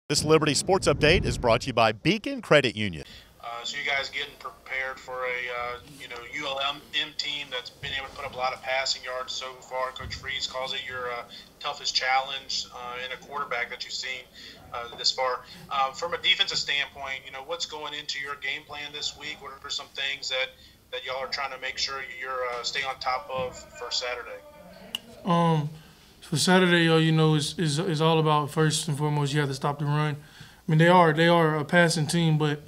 This Liberty Sports Update is brought to you by Beacon Credit Union. So you guys getting prepared for a ULM team that's been able to put up a lot of passing yards so far. Coach Freeze calls it your toughest challenge in a quarterback that you've seen this far. From a defensive standpoint, what's going into your game plan this week? What are some things that y'all are trying to make sure you're staying on top of for Saturday? For Saturday, is all about first and foremost you have to stop the run. I mean they are a passing team, but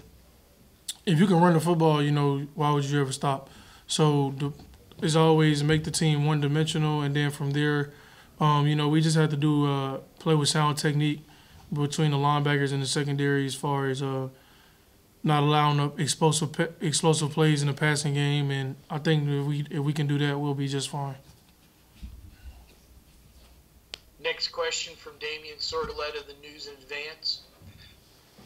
if you can run the football, why would you ever stop? So as always, make the team one dimensional, and then from there, we just have to do play with sound technique between the linebackers and the secondary as far as not allowing up explosive plays in the passing game, and I think if we can do that, we'll be just fine. Next question from Damian Sordeletta of the News in Advance.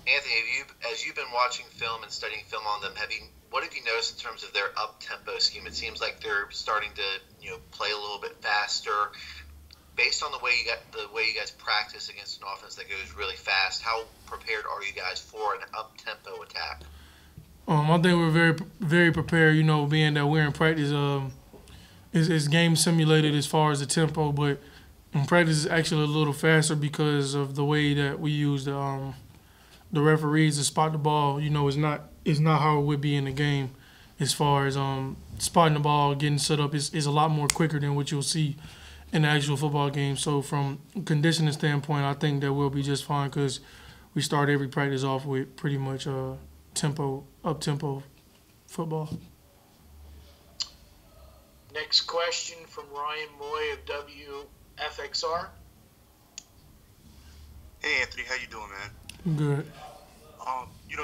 Anthony, as you've been watching film and studying film on them, what have you noticed in terms of their up-tempo scheme? It seems like they're starting to play a little bit faster. Based on the way you guys practice against an offense that goes really fast, how prepared are you guys for an up-tempo attack? I think we're very, very prepared. Being that we're in practice, it's game simulated as far as the tempo, but in practice it's actually a little faster because of the way that we use the referees to spot the ball. It's not how it would be in the game. As far as spotting the ball, getting set up is a lot more quicker than what you'll see in the actual football game. So from a conditioning standpoint, I think that we'll be just fine because we start every practice off with pretty much up-tempo football. Next question from Ryan Moy of WFXR. Hey Anthony, how you doing, man? Good. You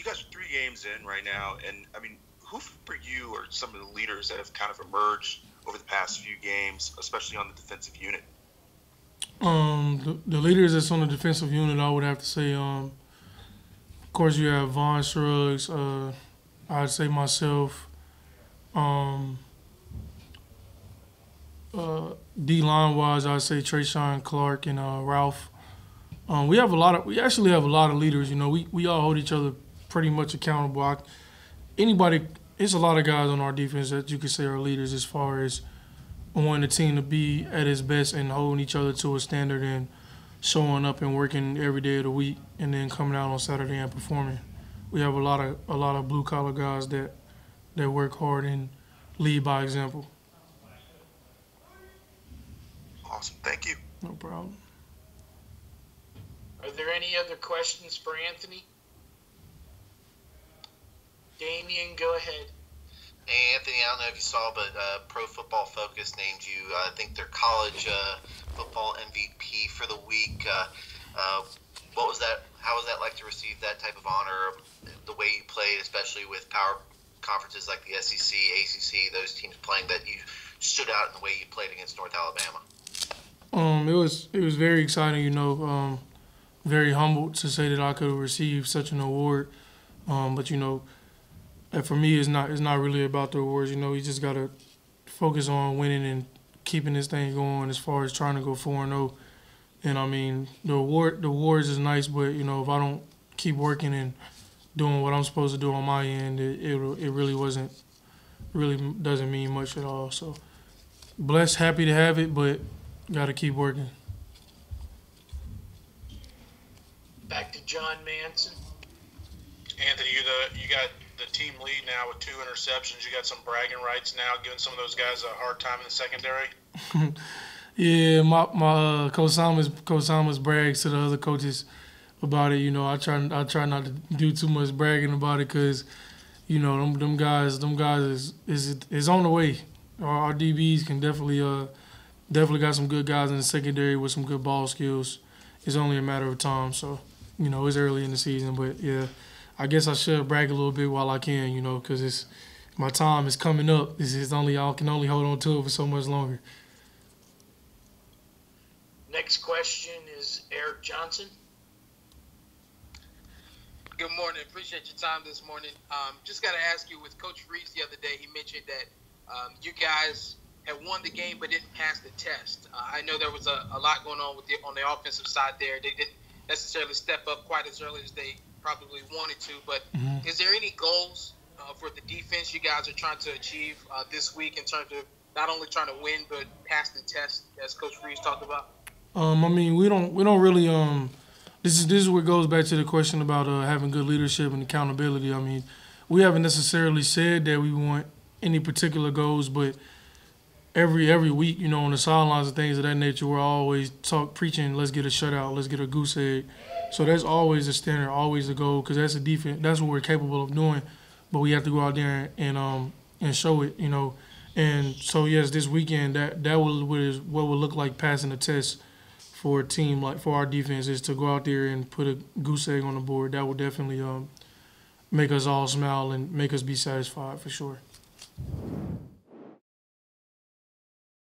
guys are 3 games in right now, and I mean, who for you are some of the leaders that have kind of emerged over the past few games, especially on the defensive unit? The leaders that's on the defensive unit, I would have to say, of course, you have Von Scruggs. I'd say myself. D-line wise, I'd say Trayshawn Clark and Ralph. We actually have a lot of leaders. We all hold each other pretty much accountable. It's a lot of guys on our defense that you could say are leaders as far as wanting the team to be at its best and holding each other to a standard and showing up and working every day of the week and then coming out on Saturday and performing. We have a lot of blue collar guys that work hard and lead by example. Awesome, thank you. No problem. Are there any other questions for Anthony? Damien, go ahead. Hey, Anthony, I don't know if you saw, but Pro Football Focus named you, I think, their college football MVP for the week. What was that? How was that like to receive that type of honor? The way you played, especially with power conferences like the SEC, ACC, those teams playing, that you stood out in the way you played against North Alabama. It was very exciting. Very humbled to say that I could receive such an award. But for me, it's not really about the awards. You just gotta focus on winning and keeping this thing going as far as trying to go 4-0. And I mean, the awards is nice, but if I don't keep working and doing what I'm supposed to do on my end, it really doesn't mean much at all. So blessed, happy to have it, but gotta keep working. Back to John Manson. Anthony, you got the team lead now with 2 interceptions. You got some bragging rights now, giving some of those guys a hard time in the secondary. Yeah, my Coach Thomas brags to the other coaches about it. I try not to do too much bragging about it because them guys is on the way. Our DBs can definitely got some good guys in the secondary with some good ball skills. It's only a matter of time. So it's early in the season, but yeah, I guess I should brag a little bit while I can, because my time is coming up. I can only hold on to it for so much longer. Next question is Eric Johnson. Good morning. Appreciate your time this morning. Just got to ask you, with Coach Reeves the other day, he mentioned that you guys had won the game but didn't pass the test. I know there was a lot going on on the offensive side there. They necessarily step up quite as early as they probably wanted to. But is there any goals for the defense you guys are trying to achieve this week in terms of not only trying to win but pass the test, as Coach Freeze talked about? I mean, we don't really This is where it goes back to the question about having good leadership and accountability. I mean, we haven't necessarily said that we want any particular goals, but every week, you know, on the sidelines and things of that nature, we're always preaching, let's get a shutout, let's get a goose egg. So that's always the standard, always the goal, because that's a defense. That's what we're capable of doing. But we have to go out there and show it, you know. And so yes, this weekend that was what would look like passing the test for a team, like for our defense, is to go out there and put a goose egg on the board. That will definitely make us all smile and make us be satisfied for sure.